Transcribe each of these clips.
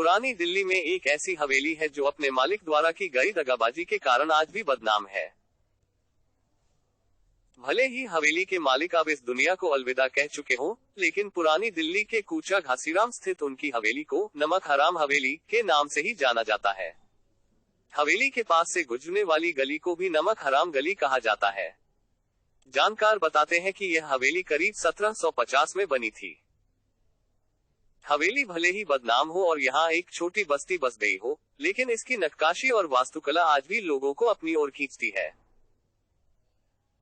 पुरानी दिल्ली में एक ऐसी हवेली है जो अपने मालिक द्वारा की गई दगाबाजी के कारण आज भी बदनाम है। भले ही हवेली के मालिक अब इस दुनिया को अलविदा कह चुके हों, लेकिन पुरानी दिल्ली के कूचा घासीराम स्थित उनकी हवेली को नमक हराम हवेली के नाम से ही जाना जाता है। हवेली के पास से गुजरने वाली गली को भी नमक हराम गली कहा जाता है। जानकार बताते हैं कि यह हवेली करीब 1750 में बनी थी। हवेली भले ही बदनाम हो और यहाँ एक छोटी बस्ती बस गई हो, लेकिन इसकी नक्काशी और वास्तुकला आज भी लोगों को अपनी ओर खींचती है।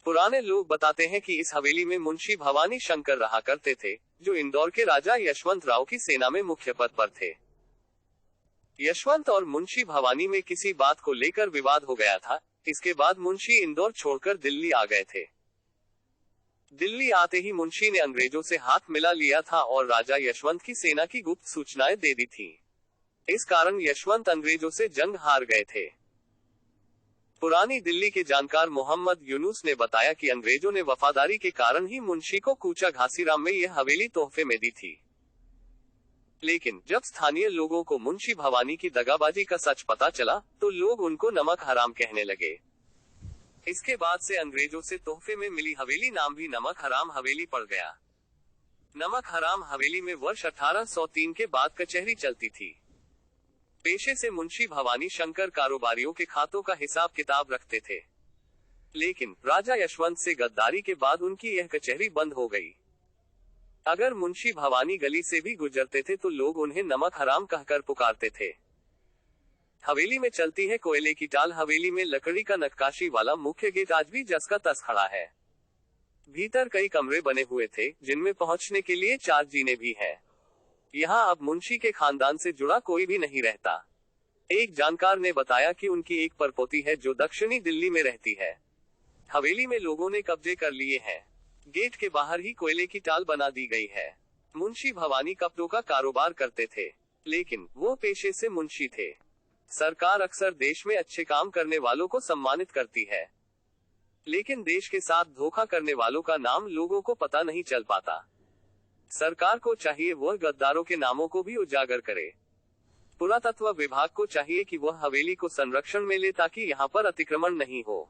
पुराने लोग बताते हैं कि इस हवेली में मुंशी भवानी शंकर रहा करते थे, जो इंदौर के राजा यशवंत राव की सेना में मुख्य पद पर थे। यशवंत और मुंशी भवानी में किसी बात को लेकर विवाद हो गया था। इसके बाद मुंशी इंदौर छोड़कर दिल्ली आ गए थे। दिल्ली आते ही मुंशी ने अंग्रेजों से हाथ मिला लिया था और राजा यशवंत की सेना की गुप्त सूचनाएं दे दी थी। इस कारण यशवंत अंग्रेजों से जंग हार गए थे। पुरानी दिल्ली के जानकार मोहम्मद यूनुस ने बताया कि अंग्रेजों ने वफादारी के कारण ही मुंशी को कूचा घासीराम में यह हवेली तोहफे में दी थी। लेकिन जब स्थानीय लोगों को मुंशी भवानी की दगाबाजी का सच पता चला, तो लोग उनको नमक हराम कहने लगे। इसके बाद से अंग्रेजों से तोहफे में मिली हवेली नाम भी नमक हराम हवेली पड़ गया। नमक हराम हवेली में वर्ष 1803 के बाद कचहरी चलती थी। पेशे से मुंशी भवानी शंकर कारोबारियों के खातों का हिसाब किताब रखते थे, लेकिन राजा यशवंत से गद्दारी के बाद उनकी यह कचहरी बंद हो गई। अगर मुंशी भवानी गली से भी गुजरते थे तो लोग उन्हें नमक हराम कहकर पुकारते थे। हवेली में चलती है कोयले की टाल। हवेली में लकड़ी का नक्काशी वाला मुख्य गेट आज भी जस का तस खड़ा है। भीतर कई कमरे बने हुए थे, जिनमें पहुंचने के लिए 4 जीने भी हैं। यहाँ अब मुंशी के खानदान से जुड़ा कोई भी नहीं रहता। एक जानकार ने बताया कि उनकी एक परपोती है जो दक्षिणी दिल्ली में रहती है। हवेली में लोगों ने कब्जे कर लिए हैं। गेट के बाहर ही कोयले की टाल बना दी गई है। मुंशी भवानी कपड़ों का कारोबार करते थे, लेकिन वो पेशे से मुंशी थे। सरकार अक्सर देश में अच्छे काम करने वालों को सम्मानित करती है, लेकिन देश के साथ धोखा करने वालों का नाम लोगों को पता नहीं चल पाता। सरकार को चाहिए वह गद्दारों के नामों को भी उजागर करे। पुरातत्व विभाग को चाहिए कि वह हवेली को संरक्षण में ले ताकि यहाँ पर अतिक्रमण नहीं हो।